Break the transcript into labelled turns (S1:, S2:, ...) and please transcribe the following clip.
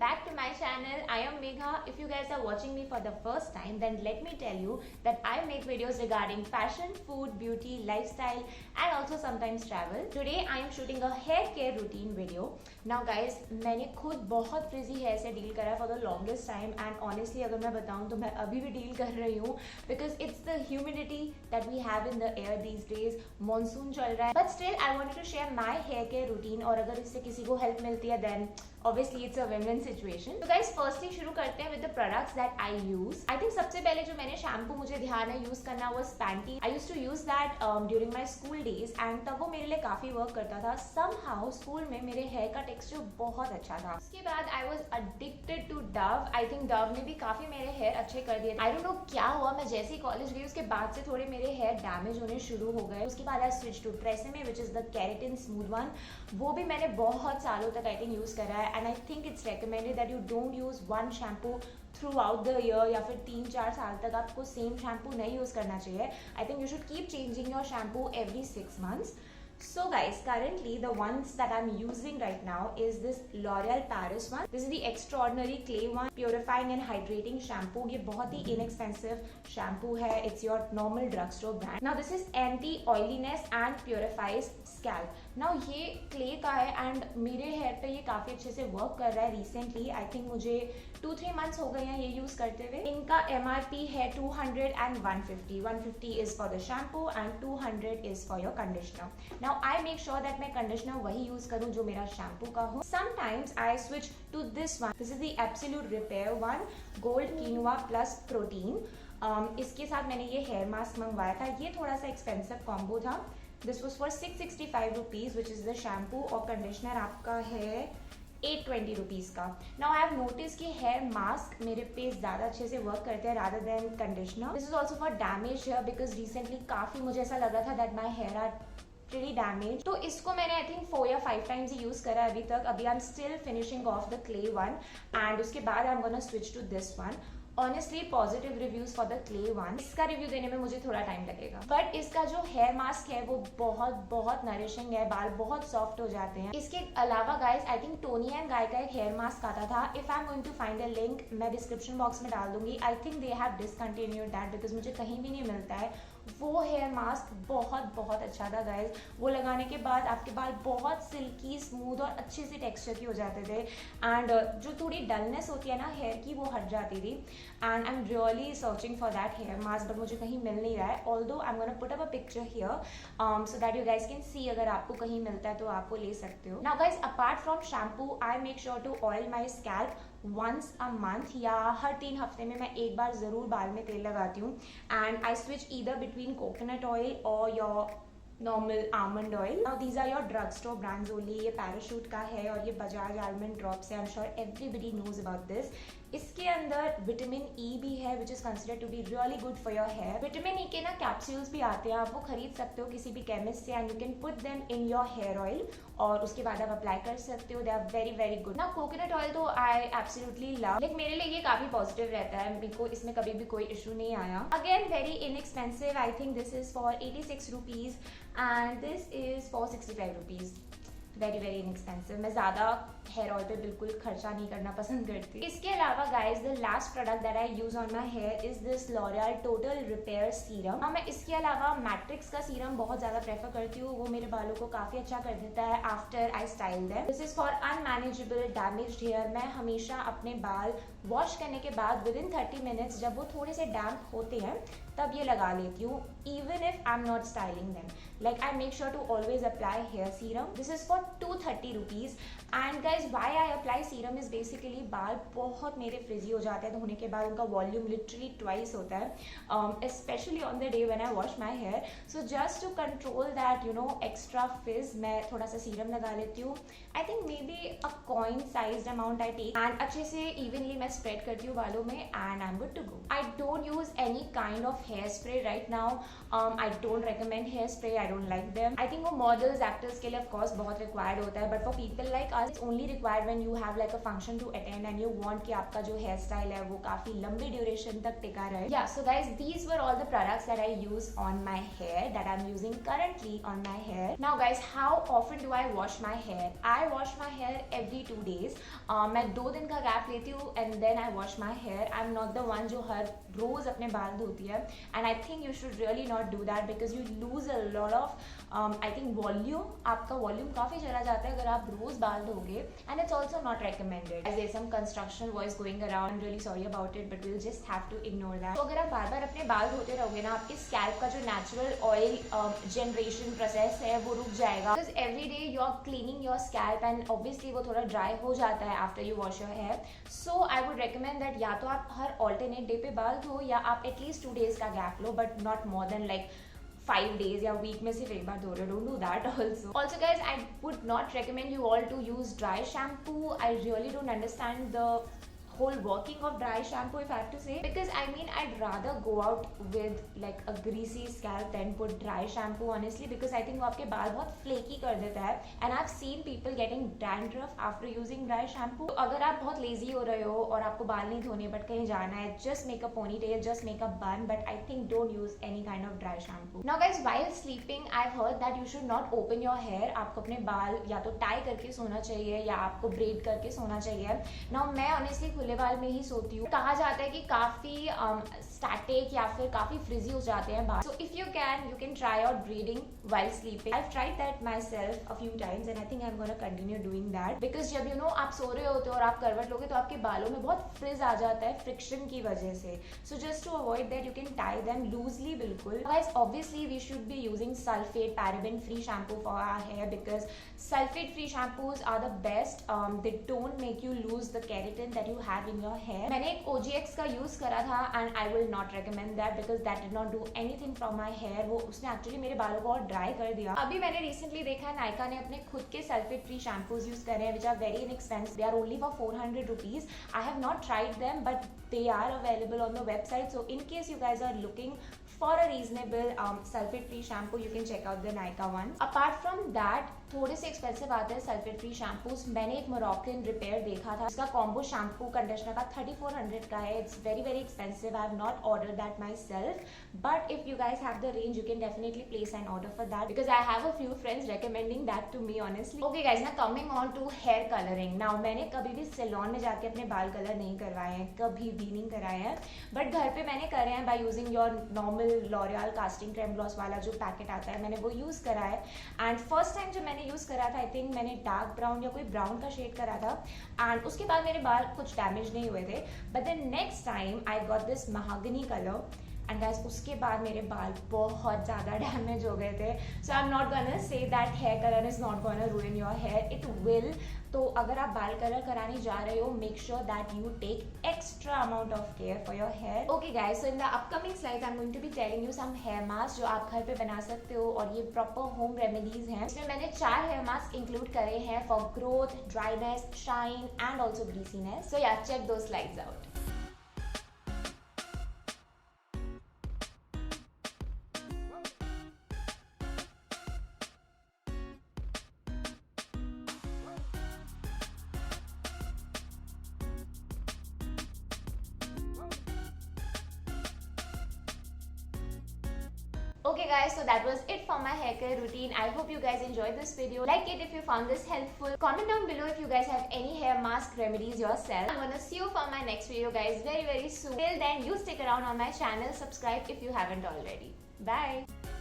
S1: back to my channel. I am Megha. If you guys are watching me for the first time, then let me tell you that I make videos regarding fashion, food, beauty, lifestyle and also sometimes travel. Today I am shooting a hair care routine video. Now guys, मैंने खुद बहुत फ्रिजी hair से deal करा for the longest time and honestly अगर मैं बताऊँ तो मैं अभी भी डील कर रही हूँ because it's the humidity that we have in the air these days. Monsoon चल रहा है but still I wanted to share my hair care routine और अगर इससे किसी को help मिलती है then obviously it's a win-win situation. So guys, firstly शुरू करते हैं with the products that I use. I think सबसे पहले जो मैंने शैम्पू मुझे ध्यान है यूज करना was Pantene. I used to use that during my school days and तब वो मेरे लिए काफी वर्क करता था. Somehow स्कूल में मेरे हेयर का टेक्सचर बहुत अच्छा था. उसके बाद I was addicted to Dove. I think Dove ने भी काफी मेरे हेयर अच्छे कर दिए. I don't know क्या हुआ, मैं जैसे ही कॉलेज गई उसके बाद से थोड़े मेरे हेयर डैमेज होने शुरू हो गए. उसके बाद I switched to Tresemme which is the keratin smooth one. वो भी मैंने बहुत सालों तक I think यूज करा है and I think it's recommended that you don't use one shampoo throughout the year या फिर 3-4 साल तक आपको सेम शैम्पू नहीं यूज करना चाहिए. I think you should keep changing your shampoo every 6 months. So guys, currently the ones that I'm using right now is this L'Oreal Paris one. This is the Extraordinary Clay one, purifying and hydrating shampoo. ये बहुत ही inexpensive shampoo है. It's your normal drugstore brand. Now this is anti-oiliness and purifies scalp. Now ये clay का है and मेरे hair पे ये काफी अच्छे से work कर रहा है. Recently I think मुझे 2-3 months हो गए हैं ये use करते हुए. इनका MRP है 200 and 150. 150 is for the shampoo and 200 is for your conditioner. Now I make sure that मैं कंडीशनर वही यूज करूँ जो मेरा शैम्पू का हो. Sometimes I switch to this one. This is the Absolute Repair one, Gold Quinoa Plus Protein. इसके साथ मैंने ये हेयर मास्क मंगवाया था. ये थोड़ा सा एक्सपेंसिव कॉम्बो था. This was for 665 rupees, which is the shampoo और कंडीशनर आपका है 820 रुपीज का. नाउ आई हैव नोटिस कि हेयर मास्क मेरे पे ज़्यादा अच्छे से वर्क करते हैं rather than conditioner. This is also for damage hair because recently काफ़ी मुझे ऐसा लग रहा था that my hair are pretty damaged. तो इसको मैंने आई थिंक 4 या 5 टाइम्स ही यूज करा अभी तक. अभी I am still finishing off the clay one and उसके बाद I am gonna switch to this one. Honestly positive reviews for the clay one. इसका रिव्यू देने में मुझे थोड़ा टाइम लगेगा बट इसका जो हेयर मास्क है वो बहुत नरिशिंग है. बाल बहुत सॉफ्ट हो जाते हैं. इसके अलावा guys I think Toni and Guy का एक हेयर मास्क आता था. If I am going to find a link मैं डिस्क्रिप्शन बॉक्स में डाल दूंगी. I think they have discontinued that because मुझे कहीं भी नहीं मिलता है. वो हेयर मास्क बहुत अच्छा था गाइज. वो लगाने के बाद आपके बाल बहुत सिल्की स्मूथ और अच्छे से टेक्सचर की हो जाते थे एंड जो थोड़ी डलनेस होती है ना हेयर की वो हट जाती थी. And I am really searching for that hair mask but मुझे कहीं मिल नहीं रहा है. Although I am gonna put up a picture here so that you guys can see. अगर आपको कहीं मिलता है तो आप वो ले सकते हो. Now guys apart from shampoo I make sure to oil my scalp once a month या हर 3 हफ्ते में मैं एक बार ज़रूर बाल में तेल लगाती हूँ. And I switch either between coconut oil और your normal almond oil. Now these are your drug store brands only. ये पैराशूट का है और ये बजाज आलमंड ड्रॉप्स है. I am sure everybody knows about this. इसके अंदर विटामिन ई भी है which is considered to be really good for your hair. Vitamin E के ना कैप्सूल्स भी आते हैं. आप वो खरीद सकते हो किसी भी केमिस्ट से and you can put them in your hair oil और उसके बाद आप अप्लाई कर सकते हो. They are very good. ना कोकोनट ऑयल तो आई एब्सोल्युटली लव. लाइक मेरे लिए ये काफी पॉजिटिव रहता है. मेरे को इसमें कभी भी कोई इशू नहीं आया. Again very inexpensive. I think this is for 86 rupees and this is for 65 rupees. Very inexpensive. मैं ज़्यादा हेयर ऑयल पे बिल्कुल खर्चा नहीं करना पसंद करती. इसके अलावा guys the last product that I use on my here is this L'Oréal total repair serum. हाँ, मैं इसके अलावा मैट्रिक्स का सीरम बहुत ज़्यादा प्रेफर करती हूँ. वो मेरे बालों को काफ़ी अच्छा कर देता है after I style them. This is for unmanageable damaged hair. मैं हमेशा अपने बाल वॉश करने के बाद विद इन 30 मिनट्स जब वो थोड़े से डैम्प होते हैं तब ये लगा लेती हूँ even if I am not styling them. Like I make sure to always apply hair serum. This is for 230 rupees. And guys why I apply serum is basically बाल बहुत मेरे फ्रिजी हो जाते हैं धोने के बाद. उनका वॉल्यूम लिटरली ट्वाइस होता है specially on the day when I wash my hair. So just to control that you know extra frizz मैं थोड़ा सा सीरम लगा लेती हूँ. I think maybe a coin sized amount I take and अच्छे से इवनली मैं spread करती हूँ बालों में and I am good to go. I don't use any kind of of hairspray right now. I don't recommend hairspray. I don't like them. I think वो models, actors के लिए of course बहुत required होता है, but for people like us, it's only required when you have like a function to attend and you want कि आपका जो hair style है वो काफी लंबी duration तक टिका रहे. Yeah, so guys, these were all the products that I use on my hair, that I'm using currently on my hair. Now guys, how often do I wash my hair? I wash my hair every 2 days. मैं 2 दिन का gap लेती हूँ and then I wash my hair. I'm not the one जो हर रोज अपने बाल धोती है, and I think you should really not do that because you lose a lot of I think volume. आपका volume काफी चला जाता है अगर आप रोज बाल धोगे, and it's also not recommended. As there's some construction voice going around, I'm really sorry about it, but we'll just have to ignore that. तो अगर आप बार बार अपने बाल धोते रहोगे ना, आपके scalp का जो natural oil generation process है वो रुक जाएगा, because every day you're cleaning your scalp and obviously वो थोड़ा dry हो जाता है after you wash your hair. So I would recommend that या तो आप हर alternate day पे बाल धो या आप at least 2 days का gap low, but not more than like 5 days या week में सिर्फ एक बार धो रहे. Don't do that also. Also guys, I would not recommend you all to use dry shampoo. I really don't understand the whole working of dry shampoo, if I have to say, because I mean I'd rather go out with like a greasy scalp than put dry shampoo honestly, because I think वो आपके बाल बहुत flaky कर देता है, and I've seen people getting dandruff after using dry shampoo. तो अगर आप बहुत lazy हो रहे हो और आपको बाल नहीं धोने but कहीं जाना है, just make a ponytail, just make a bun, but I think don't use any kind of dry shampoo. Now guys, while sleeping I've heard that you should not open your hair. आपको अपने बाल या तो tie करके सोना चाहिए या आपको braid करके सोना चाहिए. Now मैं honestly खुले बाल में ही सोती हूँ. कहा जाता है कि काफी स्टैटिक या फिर काफी फ्रिजी हो जाते हैं बाल. So if you can try out braiding while sleeping. I've tried that myself a few times and I think I'm gonna continue doing that, because जब आप सो रहे होते हो और आप करवट लोगे तो आपके बालों में बहुत फ्रिज आ जाता है फ्रिक्शन की वजह से. So just to avoid that, you can tie them loosely बिल्कुल. Guys, obviously we should be using sulfate paraben free shampoo for our hair, because sulfate free shampoos are the best. They don't make you lose the keratin that you have in your hair. मैंने एक OGX का use करा था and I will not recommend that because that did not do anything from my hair. वो उसने actually मेरे बालों को और ड्राई कर दिया. अभी मैंने recently देखा है नायका ने अपने खुद के sulfate free shampoos यूज करे हैं which are very inexpensive. They are only for 400 rupees. I have not tried them but they are available on the website. So in case you guys are looking for a reasonable sulfate free shampoo, you can check out the Nykaa one. Apart from that, थोड़े से expensive आते हैं sulphate free shampoos. मैंने एक Moroccan repair देखा था, इसका combo shampoo conditioner का 3400 का है. It's very very expensive. I have not order that myself, but if you guys have the range you can definitely place an order for that, because I have a few friends recommending that to me honestly. Okay guys, now coming on to hair colouring. Now मैंने कभी भी salon में जाके अपने बाल colour नहीं करवाए हैं, कभी भी नहीं कराए हैं, बट घर पे मैंने करे हैं by using your normal L'Oreal Casting Creme Gloss वाला जो पैकेट आता है, मैंने वो यूज करा है. एंड फर्स्ट टाइम जब मैंने यूज करा था, आई थिंक मैंने डार्क ब्राउन या कोई ब्राउन का शेड करा था, एंड उसके बाद मेरे बाल कुछ डैमेज नहीं हुए थे. But then next time I got this mahogany colour and guys उसके बाद मेरे बाल बहुत ज़्यादा डैमेज हो गए थे. So I am not gonna say that hair colour is not gonna ruin your hair, it will. तो अगर आप बाल कलर कराने जा रहे हो, make sure that you take extra amount of care for your hair. Okay guys, so in the upcoming slides I am going to be telling you some hair mask जो आप घर पे बना सकते हो, और ये प्रॉपर होम रेमेडीज हैं. इसमें मैंने 4 हेयर मास्क इंक्लूड करे हैं for growth, dryness, shine and also greasiness. So yeah check those slides out. Okay guys, so that was it for my hair care routine. I hope you guys enjoyed this video. Like it if you found this helpful. Comment down below if you guys have any hair mask remedies yourself. I'm gonna see you for my next video guys very soon. Till then, you stick around on my channel. Subscribe if you haven't already. Bye.